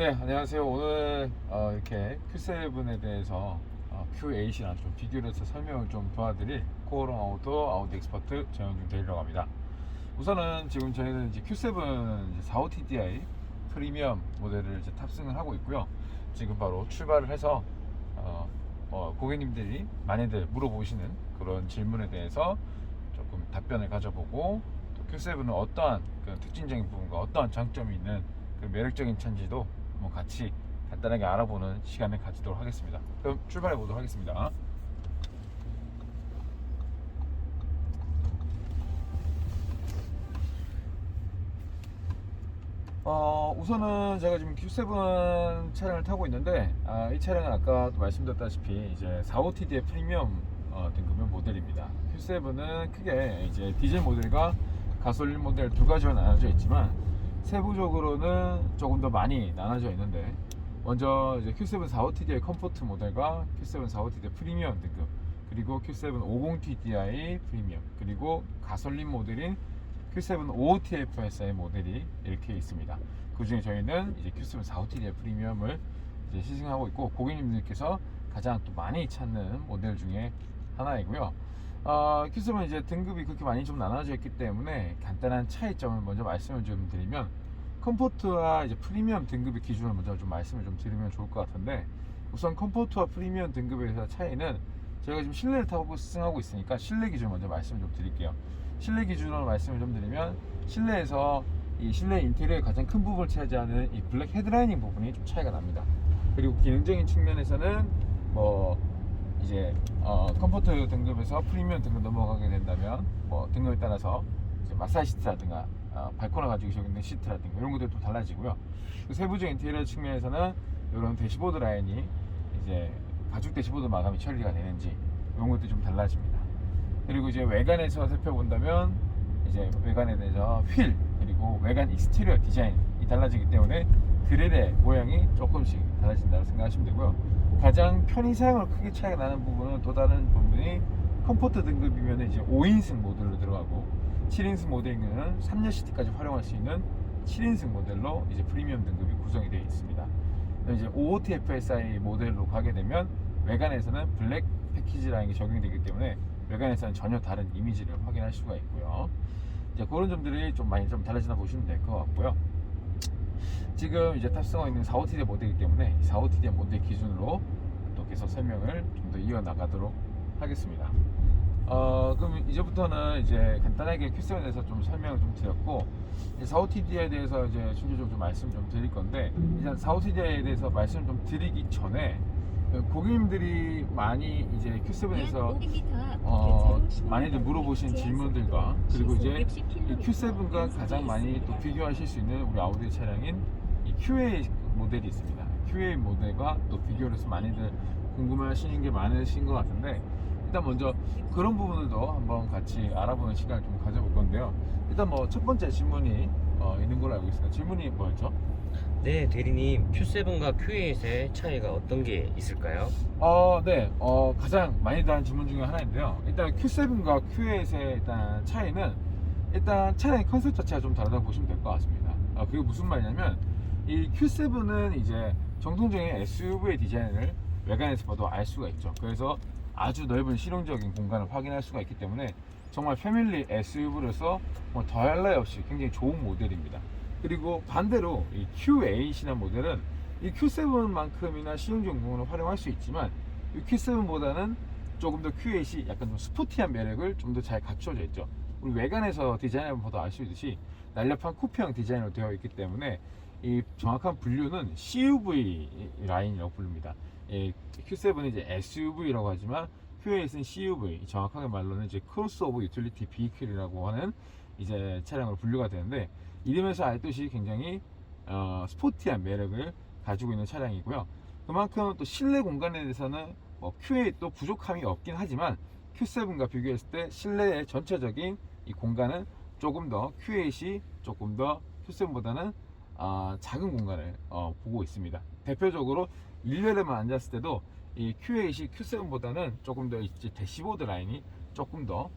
네, 안녕하세요. 오늘 이렇게 Q7에 대해서 Q8이랑 좀 비교를 해서 설명을 좀 도와드릴 코오롱 아우토 아우디 엑스퍼트 정영준 대리라고 합니다. 우선은 지금 저희는 이제 Q7 45TDI 프리미엄 모델을 이제 탑승을 하고 있고요. 지금 바로 출발을 해서 고객님들이 많이들 물어보시는 그런 질문에 대해서 조금 답변을 가져보고, 또 Q7은 어떠한 그 특징적인 부분과 어떠한 장점이 있는 그 매력적인 차인지도 한번 같이 간단하게 알아보는 시간을 가지도록 하겠습니다. 그럼 출발해 보도록 하겠습니다. 우선은 제가 지금 Q7 차량을 타고 있는데, 이 차량은 아까 말씀드렸다시피 이제 45TD의 프리미엄 등급의 모델입니다. Q7은 크게 이제 디젤 모델과 가솔린 모델 두 가지로 나눠져 있지만, 세부적으로는 조금 더 많이 나눠져 있는데, 먼저 이제 Q7 45TDI 컴포트 모델과 Q7 45TDI 프리미엄 등급, 그리고 Q7 50TDI 프리미엄, 그리고 가솔린 모델인 Q7 55TFSI 모델이 이렇게 있습니다. 그 중에 저희는 이제 Q7 45TDI 프리미엄을 이제 시승하고 있고, 고객님들께서 가장 또 많이 찾는 모델 중에 하나이고요. Q7은 이제 등급이 그렇게 많이 좀 나눠져 있기 때문에 간단한 차이점을 먼저 말씀을 좀 드리면, 컴포트와 이제 프리미엄 등급의 기준을 먼저 좀 말씀을 좀 드리면 좋을 것 같은데, 우선 컴포트와 프리미엄 등급에서 차이는, 저희가 지금 실내를 타고 시승하고 있으니까 실내 기준을 먼저 말씀을 좀 드릴게요. 실내 기준으로 말씀을 좀 드리면, 실내에서 이 실내 인테리어의 가장 큰 부분을 차지하는 이 블랙 헤드라이닝 부분이 좀 차이가 납니다. 그리고 기능적인 측면에서는 뭐 이제 컴포트 등급에서 프리미엄 등급 넘어가게 된다면, 뭐 등급에 따라서 이제 마사지 시트라든가 발코너 가지고 적용된 시트라든가 이런 것들도 달라지고요. 그 세부적인 인테리어 측면에서는 이런 대시보드 라인이 이제 가죽 대시보드 마감이 처리가 되는지 이런 것도 좀 달라집니다. 그리고 이제 외관에서 살펴본다면, 이제 외관에 대해서 휠 그리고 외관 익스테리어 디자인이 달라지기 때문에 그릴의 모양이 조금씩 달라진다고 생각하시면 되고요. 가장 편의 사용으로 크게 차이가 나는 부분은, 또 다른 부분이 컴포트 등급이면 이제 5인승 모델로 들어가고, 7인승 모델은 3열 시트까지 활용할 수 있는 7인승 모델로 이제 프리미엄 등급이 구성이 되어 있습니다. 이제 55TFSI 모델로 가게 되면 외관에서는 블랙 패키지 라인이 적용되기 때문에 외관에서는 전혀 다른 이미지를 확인할 수가 있고요. 이제 그런 점들이 좀 많이 좀 달라진다 보시면 될 것 같고요. 지금 이제 탑승하고 있는 45TD 모델이기 때문에 45TD 모델 기준으로 또 계속 설명을 좀 더 이어나가도록 하겠습니다. 그럼 이제부터는 이제 간단하게 Q7에 대해서 좀 설명을 좀 드렸고, 45TD에 대해서 이제 순서적으로 좀 말씀 좀 드릴 건데, 일단 45TD에 대해서 말씀 좀 드리기 전에, 고객님들이 많이 이제 Q7에서 많이들 물어보신 질문들과, 그리고 이제 이 Q7과 가장 많이 또 비교하실 수 있는 우리 아우디 차량인 이 QA 모델이 있습니다. QA 모델과 또 비교를 해서 많이들 궁금해하시는 게 많으신 것 같은데, 일단 먼저 그런 부분들도 한번 같이 알아보는 시간을 좀 가져볼 건데요. 일단 뭐 첫 번째 질문이 있는 걸로 알고 있습니다. 질문이 뭐였죠? 네, 대리님, Q7과 Q8의 차이가 어떤 게 있을까요? 네, 가장 많이 다른 질문 중에 하나인데요. 일단 Q7과 Q8의 일단 차이는, 일단 차량의 컨셉 자체가 좀 다르다고 보시면 될 것 같습니다. 그게 무슨 말이냐면, 이 Q7은 이제 정통적인 SUV의 디자인을 외관에서 봐도 알 수가 있죠. 그래서 아주 넓은 실용적인 공간을 확인할 수가 있기 때문에 정말 패밀리 SUV로서 뭐 더할 나위 없이 굉장히 좋은 모델입니다. 그리고 반대로 이 Q8이라는 모델은 이 Q7만큼이나 실용적인 공간을 활용할 수 있지만, 이 Q7보다는 조금 더 Q8이 약간 좀 스포티한 매력을 좀 더 잘 갖춰져 있죠. 우리 외관에서 디자인을 봐도 알 수 있듯이 날렵한 쿠페형 디자인으로 되어 있기 때문에, 이 정확한 분류는 CUV 라인이라고 부릅니다. Q7은 이제 SUV라고 하지만 Q8은 CUV, 정확하게 말로는 이제 크로스오버 유틸리티 비클이라고 하는 이제 차량으로 분류가 되는데, 이름에서 알듯이 굉장히 스포티한 매력을 가지고 있는 차량이고요. 그만큼 또 실내 공간에 대해서는 뭐 Q8도 부족함이 없긴 하지만, Q7과 비교했을 때 실내의 전체적인 이 공간은 조금 더 Q8이 조금 더 Q7보다는 작은 공간을 보고 있습니다. 대표적으로 일렬에만 앉았을 때도 이 Q8이 Q7보다는 조금 더 이제 대시보드 라인이 조금 더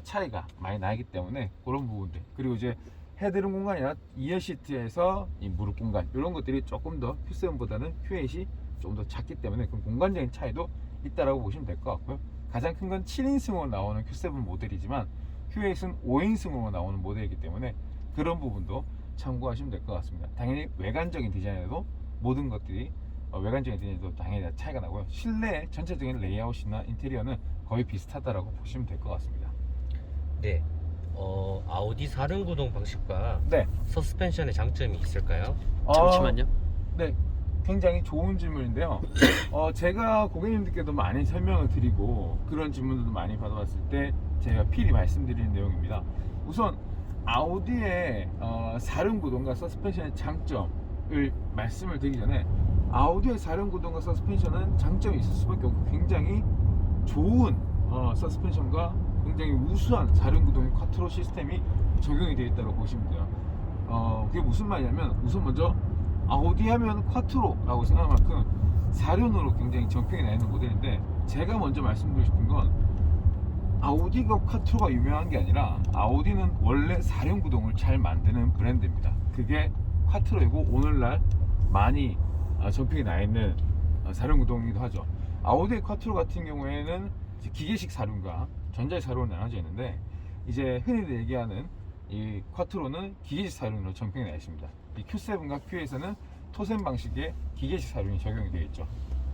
차이가 많이 나기 때문에 그런 부분들, 그리고 이제 헤드룸 공간이나 2열 시트에서 이 무릎 공간 이런 것들이 조금 더 Q7보다는 Q8이 좀 더 작기 때문에 그 공간적인 차이도 있다라고 보시면 될 것 같고요. 가장 큰 건 7인승으로 나오는 Q7 모델이지만 Q8은 5인승으로 나오는 모델이기 때문에 그런 부분도 참고하시면 될 것 같습니다. 당연히 외관적인 디자인에도 모든 것들이 외관적인 디자인도 당연히 차이가 나고요. 실내 전체적인 레이아웃이나 인테리어는 거의 비슷하다라고 보시면 될 것 같습니다. 네. 아우디 4륜 구동 방식과 네. 서스펜션의 장점이 있을까요? 잠시만요. 네, 굉장히 좋은 질문인데요. 제가 고객님들께도 많이 설명을 드리고 그런 질문들도 많이 받아봤을 때 제가 필히 말씀드리는 내용입니다. 우선 아우디의 4륜 구동과 서스펜션의 장점을 말씀을 드리기 전에 아우디의 4륜 구동과 서스펜션은 장점이 있을 수밖에 없고 굉장히 좋은 서스펜션과 굉장히 우수한 4륜 구동의 쿼트로 시스템이 적용이 되어 있다고 보시면 돼요. 그게 무슨 말이냐면 우선 먼저 아우디 하면 쿼트로라고 생각할 만큼 4륜으로 굉장히 정평이 나 있는 모델인데 제가 먼저 말씀드리고 싶은 건 아우디가 쿼트로가 유명한 게 아니라 아우디는 원래 4륜 구동을 잘 만드는 브랜드입니다. 그게 쿼트로이고 오늘날 많이 정평이 나 있는 4륜 구동이기도 하죠. 아우디의 쿼트로 같은 경우에는 이제 기계식 4륜과 전자의 4륜으로 나눠져 있는데 이제 흔히들 얘기하는 이 쿼트로는 기계식 4륜으로 정평이 나 있습니다. 이 Q7과 Q8에서는 토셈 방식의 기계식 4륜이 적용이 되어 있죠.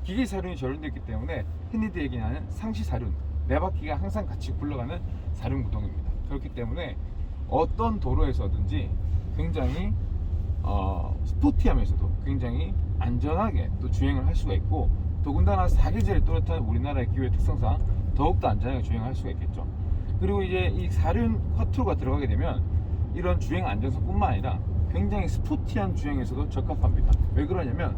기계식 4륜이 적용되어 있기 때문에 흔히들 얘기하는 상시 4륜, 네 바퀴가 항상 같이 굴러가는 4륜 구동입니다. 그렇기 때문에 어떤 도로에서든지 굉장히 스포티하면서도 굉장히 안전하게 또 주행을 할 수가 있고 더군다나 사계절이 또렷한 우리나라의 기후의 특성상 더욱더 안전하게 주행을 할 수가 있겠죠. 그리고 이제 이 4륜 쿼트로가 들어가게 되면 이런 주행 안전성뿐만 아니라 굉장히 스포티한 주행에서도 적합합니다. 왜 그러냐면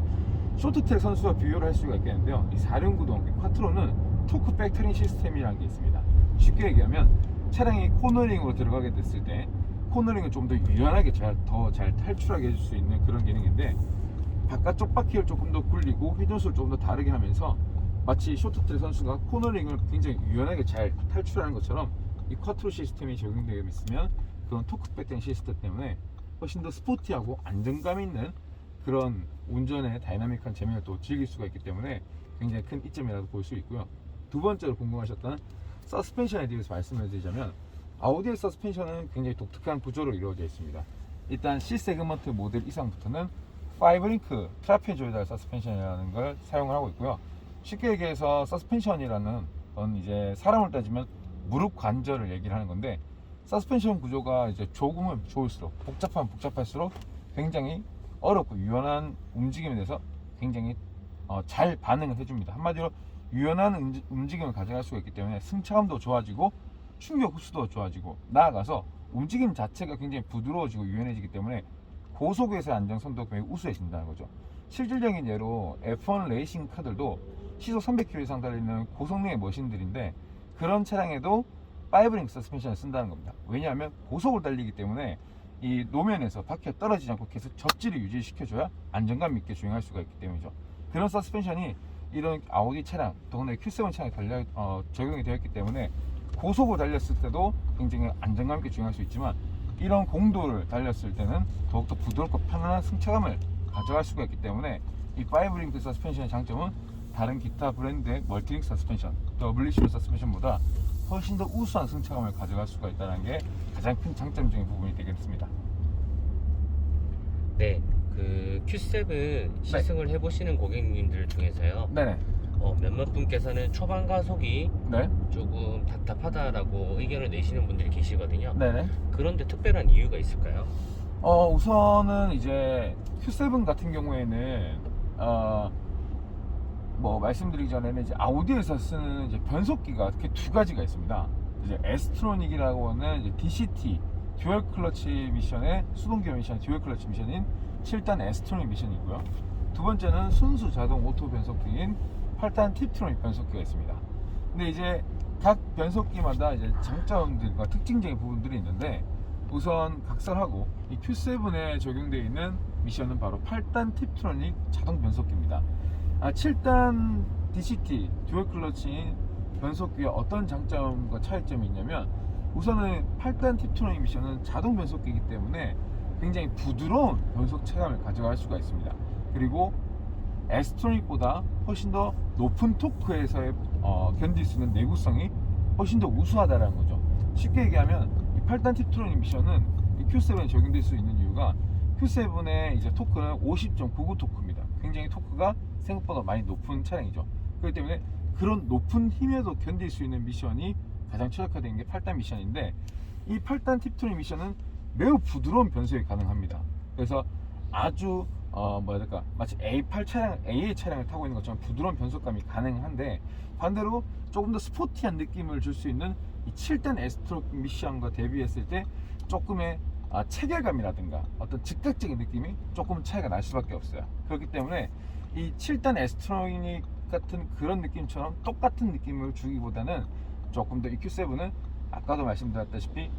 쇼트트랙 선수와 비교를 할 수가 있겠는데요. 이 4륜 구동 쿼트로는 토크 팩터링 시스템이라는 게 있습니다. 쉽게 얘기하면 차량이 코너링으로 들어가게 됐을 때 코너링을 좀 더 유연하게 더 잘 탈출하게 해줄 수 있는 그런 기능인데 바깥쪽 바퀴를 조금 더 굴리고 회전수를 조금 더 다르게 하면서 마치 쇼트트랙 선수가 코너링을 굉장히 유연하게 잘 탈출하는 것처럼 이 쿼트로 시스템이 적용되어 있으면 그런 토크 팩터링 시스템 때문에 훨씬 더 스포티하고 안정감 있는 그런 운전의 다이나믹한 재미를 또 즐길 수가 있기 때문에 굉장히 큰 이점이라고 볼 수 있고요. 두 번째로 궁금하셨던 서스펜션에 대해서 말씀을 드리자면 아우디의 서스펜션은 굉장히 독특한 구조로 이루어져 있습니다. 일단 C 세그먼트 모델 이상부터는 5링크 트라페조이달 서스펜션이라는 걸 사용을 하고 있고요. 쉽게 얘기해서 서스펜션이라는 건 이제 사람을 따지면 무릎 관절을 얘기를 하는 건데 서스펜션 구조가 이제 좋으면 좋을수록 복잡하면 복잡할수록 굉장히 어렵고 유연한 움직임에 대해서 굉장히 잘 반응을 해줍니다. 한마디로 유연한 움직임을 가져갈 수가 있기 때문에 승차감도 좋아지고 충격 흡수도 좋아지고 나아가서 움직임 자체가 굉장히 부드러워지고 유연해지기 때문에 고속에서의 안정성도 굉장히 우수해진다는 거죠. 실질적인 예로 F1 레이싱 카들도 시속 300km 이상 달리는 고성능의 머신들인데 그런 차량에도 5링크 서스펜션을 쓴다는 겁니다. 왜냐하면 고속을 달리기 때문에 이 노면에서 바퀴가 떨어지지 않고 계속 접지를 유지시켜줘야 안정감 있게 주행할 수가 있기 때문이죠. 그런 서스펜션이 이런 아우디 차량, 더군다나 Q7 차량에 적용이 되어 있기 때문에 고속을 달렸을 때도 굉장히 안정감 있게 주행할 수 있지만 이런 공도를 달렸을 때는 더욱더 부드럽고 편안한 승차감을 가져갈 수가 있기 때문에 이 5링크 서스펜션의 장점은 다른 기타 브랜드의 멀티링크 서스펜션, WC 서스펜션보다 훨씬 더 우수한 승차감을 가져갈 수가 있다는 게 가장 큰 장점적인 부분이 되겠습니다. 네, 그 Q7 시승을 해보시는 고객님들 중에서요. 네네. 몇몇 분께서는 초반 가속이 네. 조금 답답하다라고 의견을 내시는 분들이 계시거든요. 네네. 그런데 특별한 이유가 있을까요? 우선은 이제 Q7 같은 경우에는 뭐 말씀드리기 전에는 이제 아우디에서 쓰는 이제 변속기가 이렇게 두 가지가 있습니다. 이제 에스트로닉이라고 하는 이제 DCT 듀얼 클러치 미션의 수동기어 미션 듀얼 클러치 미션인 7단 에스트로닉 미션이고요. 두 번째는 순수 자동 오토 변속기인 8단 팁트로닉 변속기가 있습니다. 근데 이제 각 변속기마다 이제 장점들과 특징적인 부분들이 있는데 우선 각설하고 이 Q7에 적용되어 있는 미션은 바로 8단 팁트로닉 자동 변속기입니다. 7단 DCT 듀얼 클러치인 변속기의 어떤 장점과 차이점이 있냐면 우선은 8단 팁투닝 미션은 자동 변속기이기 때문에 굉장히 부드러운 변속 체감을 가져갈 수가 있습니다. 그리고 S트로닉보다 훨씬 더 높은 토크에서의 견딜 수 있는 내구성이 훨씬 더 우수하다는 거죠. 쉽게 얘기하면 이 8단 팁투닝 미션은 이 Q7에 적용될 수 있는 이유가 Q7의 이제 토크는 50.99 토크입니다. 굉장히 토크가 생각보다 많이 높은 차량이죠. 그렇기 때문에 그런 높은 힘에도 견딜 수 있는 미션이 가장 최적화된 게 8단 미션인데, 이 8단 팁투닝 미션은 매우 부드러운 변속이 가능합니다. 그래서 아주 뭐야 될까, 마치 A8 차량, AA 차량을 타고 있는 것처럼 부드러운 변속감이 가능한데, 반대로 조금 더 스포티한 느낌을 줄 수 있는 이 7단 S트로크 미션과 대비했을 때 조금의 체결감이라든가 어떤 즉각적인 느낌이 조금 차이가 날 수밖에 없어요. 그렇기 때문에 이 7단 S트로닉 같은 그런 느낌처럼 똑같은 느낌을 주기보다는 조금 더 EQ7은 아까도 말씀드렸다시피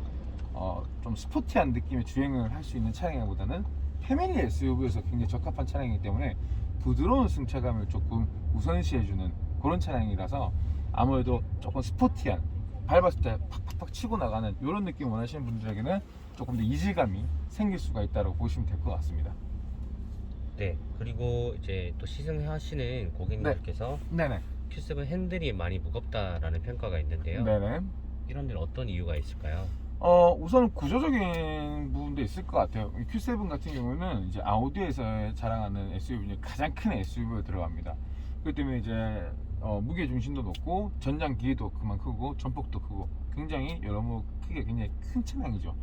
좀 스포티한 느낌의 주행을 할 수 있는 차량보다는 패밀리 SUV에서 굉장히 적합한 차량이기 때문에 부드러운 승차감을 조금 우선시해주는 그런 차량이라서 아무래도 조금 스포티한, 밟았을 때 팍팍팍 치고 나가는 이런 느낌 원하시는 분들에게는 조금 더 이질감이 생길 수가 있다고 보시면 될 것 같습니다. 네, 그리고 이제 또 시승하시는 고객님께서 네네. Q7 핸들이 많이 무겁다라는 평가가 있는데요. 네네. 이런 데는 어떤 이유가 있을까요? 우선 구조적인 부분도 있을 것 같아요. 이 Q7 같은 경우는 이제 아우디에서 자랑하는 SUV 중에 가장 큰 SUV로 들어갑니다. 그렇기 때문에 이제 무게 중심도 높고 전장 길이도 그만 크고 전폭도 크고 굉장히 여러모로 크게 굉장히 큰 차량이죠.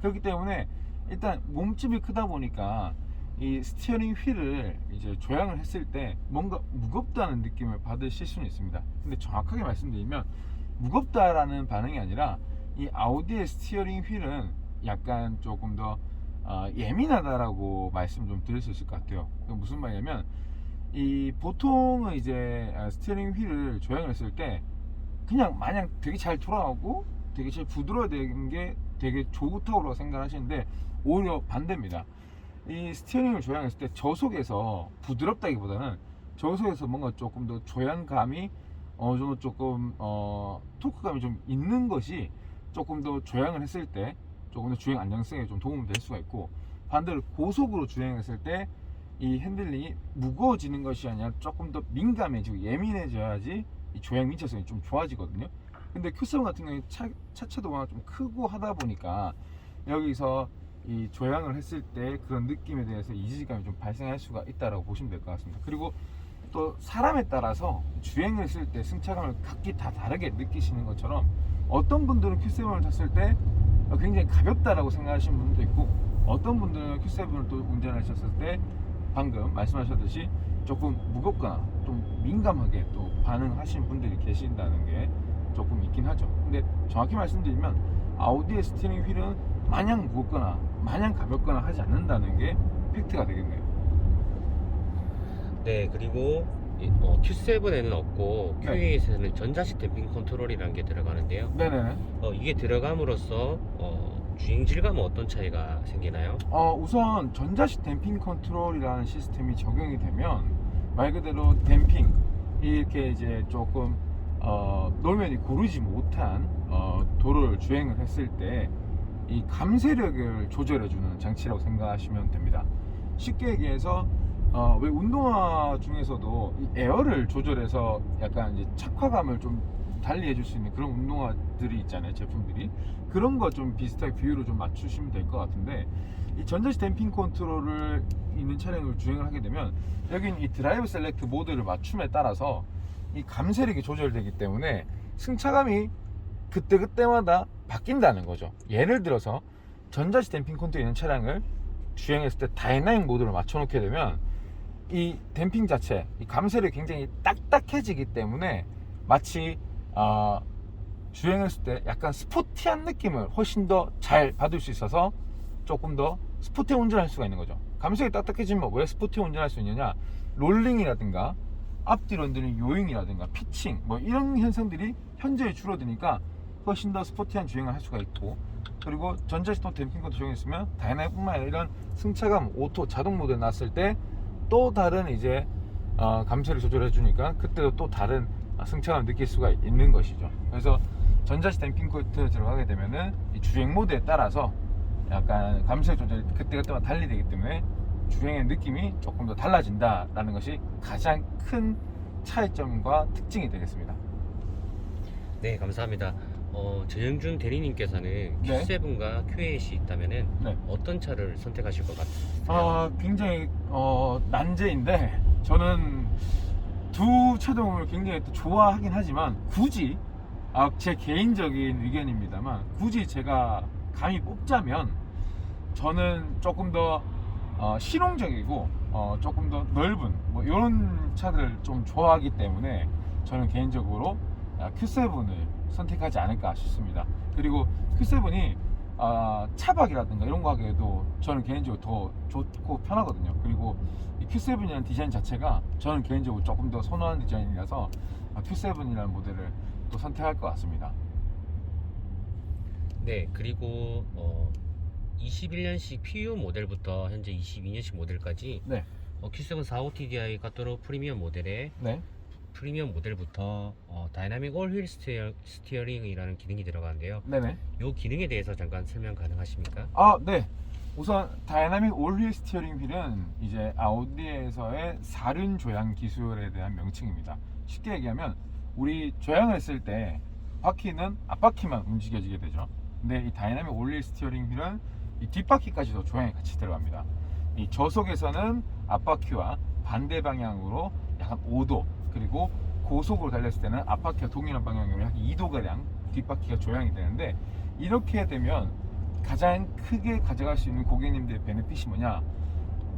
그렇기 때문에 일단 몸집이 크다 보니까 이 스티어링 휠을 이제 조향을 했을 때 뭔가 무겁다는 느낌을 받으실 수는 있습니다. 근데 정확하게 말씀드리면 무겁다라는 반응이 아니라 이 아우디의 스티어링 휠은 약간 조금 더 예민하다라고 말씀 좀 드릴 수 있을 것 같아요. 무슨 말이냐면 이 보통은 이제 스티어링 휠을 조향을 했을 때 그냥 마냥 되게 잘 돌아가고 되게 잘 부드러워야 되는 게 되게 좋다고 생각하시는데 오히려 반대입니다. 이 스티어링을 조향했을 때 저속에서 부드럽다기보다는 저속에서 뭔가 조금 더 조향감이 어느 정도 조금 토크감이 좀 있는 것이 조금 더 조향을 했을 때 조금 더 주행 안정성에 좀 도움이 될 수가 있고, 반대로 고속으로 주행했을 때 이 핸들링이 무거워지는 것이 아니라 조금 더 민감해지고 예민해져야지 이 조향 민첩성이 좀 좋아지거든요. 근데 Q7 같은 경우에 차체도 워낙 좀 크고 하다 보니까 여기서 이 조향을 했을 때 그런 느낌에 대해서 이질감이 좀 발생할 수가 있다고 보시면 될 것 같습니다. 그리고 또 사람에 따라서 주행을 했을 때 승차감을 각기 다 다르게 느끼시는 것처럼 어떤 분들은 Q7을 탔을 때 굉장히 가볍다라고 생각하시는 분도 있고, 어떤 분들은 Q7을 또 운전하셨을 때 방금 말씀하셨듯이 조금 무겁거나 좀 민감하게 또 반응하시는 분들이 계신다는 게 조금 있긴 하죠. 근데 정확히 말씀드리면 아우디의 스티어링 휠은 마냥 무겁거나 마냥 가볍거나 하지 않는다는 게 팩트가 되겠네요. 네, 그리고 Q7에는 없고 네. Q8에는 전자식 댐핑 컨트롤이라는 게 들어가는데요. 네네. 이게 들어감으로써 주행 질감은 어떤 차이가 생기나요? 우선 전자식 댐핑 컨트롤이라는 시스템이 적용이 되면 말 그대로 댐핑, 이렇게 이제 조금 노면이 고르지 못한 도로를 주행을 했을 때 이 감쇄력을 조절해주는 장치라고 생각하시면 됩니다. 쉽게 얘기해서 왜 운동화 중에서도 이 에어를 조절해서 약간 이제 착화감을 좀 달리 해줄 수 있는 그런 운동화들이 있잖아요, 제품들이. 그런 거 좀 비슷하게 비율을 좀 맞추시면 될 것 같은데, 이 전자식 댐핑 컨트롤을 있는 차량을 주행을 하게 되면 여긴 이 드라이브 셀렉트 모드를 맞춤에 따라서 이 감쇄력이 조절되기 때문에 승차감이 그때그때마다 바뀐다는 거죠. 예를 들어서 전자식 댐핑 컨트롤 있는 차량을 주행했을 때 다이나믹 모드를 맞춰놓게 되면 이 댐핑 자체, 이 감쇄력이 굉장히 딱딱해지기 때문에 마치 주행했을 때 약간 스포티한 느낌을 훨씬 더 잘 받을 수 있어서 조금 더 스포티한 운전을 할 수가 있는 거죠. 감쇄력이 딱딱해지면 왜 스포티한 운전을 할 수 있느냐, 롤링이라든가 앞뒤로 흔드는 요잉이라든가 피칭 뭐 이런 현상들이 현저히 줄어드니까 훨씬 더 스포티한 주행을 할 수가 있고, 그리고 전자식 댐핑 컨트롤 적용했으면 다이나믹뿐만 아니라 이런 승차감 오토 자동 모드에 놨을 때 또 다른 이제 감쇄를 조절해 주니까 그때도 또 다른 승차감을 느낄 수가 있는 것이죠. 그래서 전자식 댐핑 코트 들어가게 되면은 이 주행 모드에 따라서 약간 감속 조절이 그때그때마다 달리되기 때문에 주행의 느낌이 조금 더 달라진다라는 것이 가장 큰 차이점과 특징이 되겠습니다. 네, 감사합니다. 전영준 대리님께서는 Q7과 Q8이 있다면은 네. 어떤 차를 선택하실 것 같으세요? 굉장히 난제인데 저는 두 차종을 굉장히 또 좋아하긴 하지만 굳이 제 개인적인 의견입니다만 굳이 제가 감히 뽑자면 저는 조금 더 실용적이고 조금 더 넓은 뭐 이런 차들을 좀 좋아하기 때문에 저는 개인적으로 Q7을 선택하지 않을까 싶습니다. 그리고 Q7이 차박이라든가 이런 거 하기에도 저는 개인적으로 더 좋고 편하거든요. 그리고 이 Q7이라는 디자인 자체가 저는 개인적으로 조금 더 선호하는 디자인이라서 Q7이라는 모델을 또 선택할 것 같습니다. 네, 그리고 21년식 PU 모델부터 현재 22년식 모델까지 네, Q7 45TDI 까토로 프리미엄 모델의 네, 프리미엄 모델부터 다이나믹 올휠 스티어링이라는 기능이 들어가는데요. 네네. 이 기능에 대해서 잠깐 설명 가능하십니까? 네. 우선 다이나믹 올휠 스티어링 휠은 이제 아우디에서의 사륜 조향 기술에 대한 명칭입니다. 쉽게 얘기하면 우리 조향을 했을 때 바퀴는 앞바퀴만 움직여지게 되죠. 근데 이 다이나믹 올휠 스티어링 휠은 이 뒷바퀴까지도 조향이 같이 들어갑니다. 이 저속에서는 앞바퀴와 반대 방향으로 약 5도, 그리고 고속으로 달렸을 때는 앞바퀴와 동일한 방향으로 약 2도가량 뒷바퀴가 조향이 되는데, 이렇게 되면 가장 크게 가져갈 수 있는 고객님들의 베네핏이 뭐냐,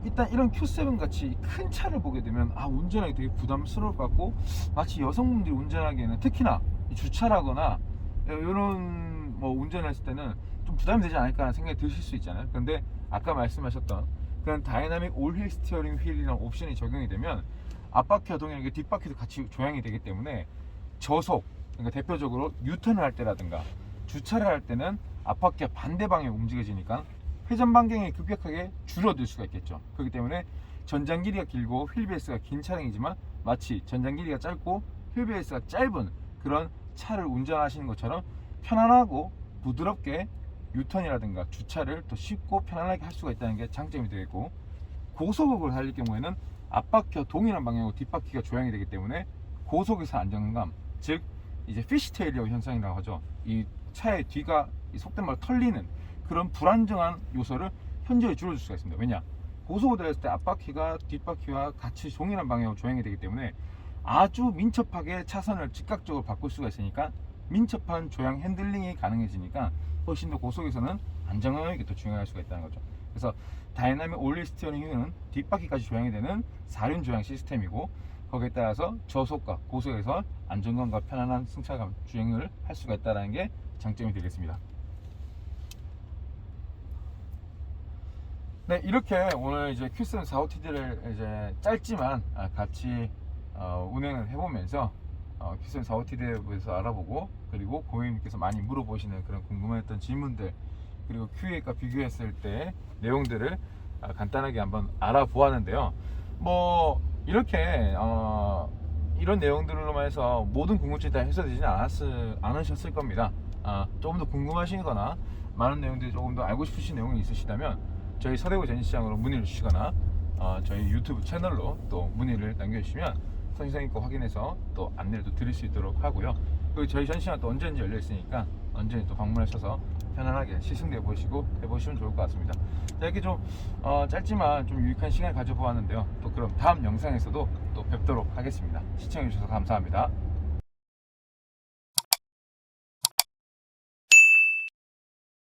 일단 이런 Q7 같이 큰 차를 보게 되면 운전하기 되게 부담스러울 것 같고, 마치 여성분들이 운전하기에는 특히나 이 주차라거나 이런 뭐 운전을 했을 때는 좀 부담이 되지 않을까 하는 생각이 드실 수 있잖아요. 그런데 아까 말씀하셨던 그런 다이나믹 올휠 스티어링 휠이라는 옵션이 적용이 되면 앞바퀴와 동일하게 뒷바퀴도 같이 조향이 되기 때문에 저속, 그러니까 대표적으로 유턴을 할 때라든가 주차를 할 때는 앞바퀴가 반대 방향에 움직여지니까 회전 반경이 급격하게 줄어들 수가 있겠죠. 그렇기 때문에 전장 길이가 길고 휠베이스가 긴 차량이지만 마치 전장 길이가 짧고 휠베이스가 짧은 그런 차를 운전하시는 것처럼 편안하고 부드럽게 유턴이라든가 주차를 더 쉽고 편안하게 할 수가 있다는 게 장점이 되겠고, 고속으로 달릴 경우에는 앞바퀴와 동일한 방향으로 뒷바퀴가 조향이 되기 때문에 고속에서 안정감, 즉 이제 피쉬테일이라고 현상이라고 하죠. 이 차의 뒤가 속된 말로 털리는 그런 불안정한 요소를 현저히 줄여줄 수가 있습니다. 왜냐? 고속으로 달렸을 때 앞바퀴가 뒷바퀴와 같이 동일한 방향으로 조향이 되기 때문에 아주 민첩하게 차선을 즉각적으로 바꿀 수가 있으니까 민첩한 조향 핸들링이 가능해지니까 훨씬 더 고속에서는 안정감 있게 더 주행할 수가 있다는 거죠. 그래서 다이나믹 올릴 스티어링 휠은 뒷바퀴까지 조향이 되는 사륜 조향 시스템이고, 거기에 따라서 저속과 고속에서 안정감과 편안한 승차감 주행을 할 수가 있다는 게 장점이 되겠습니다. 네, 이렇게 오늘 이제 Q7 45TD를 이제 짧지만 같이 운행을 해보면서 Q7 45TD에 대해서 알아보고, 그리고 고객님께서 많이 물어보시는 그런 궁금했던 질문들, 그리고 Q8과 비교했을 때 내용들을 간단하게 한번 알아보았는데요. 뭐 이렇게 이런 내용들로만 해서 모든 궁금증이 다 해소되지는 않으셨을 겁니다. 조금 더 궁금하시거나 많은 내용들이 조금 더 알고 싶으신 내용이 있으시다면 저희 서대구 전시장으로 문의를 주시거나 저희 유튜브 채널로 또 문의를 남겨주시면 선생님과 확인해서 또 안내를 또 드릴 수 있도록 하고요. 그리고 저희 전시장 또 언제든지 열려 있으니까 언제든지 또 방문하셔서 편안하게 시승도 해보시면 좋을 것 같습니다. 자, 이렇게 좀 짧지만 좀 유익한 시간을 가져보았는데요. 또 그럼 다음 영상에서도 또 뵙도록 하겠습니다. 시청해주셔서 감사합니다.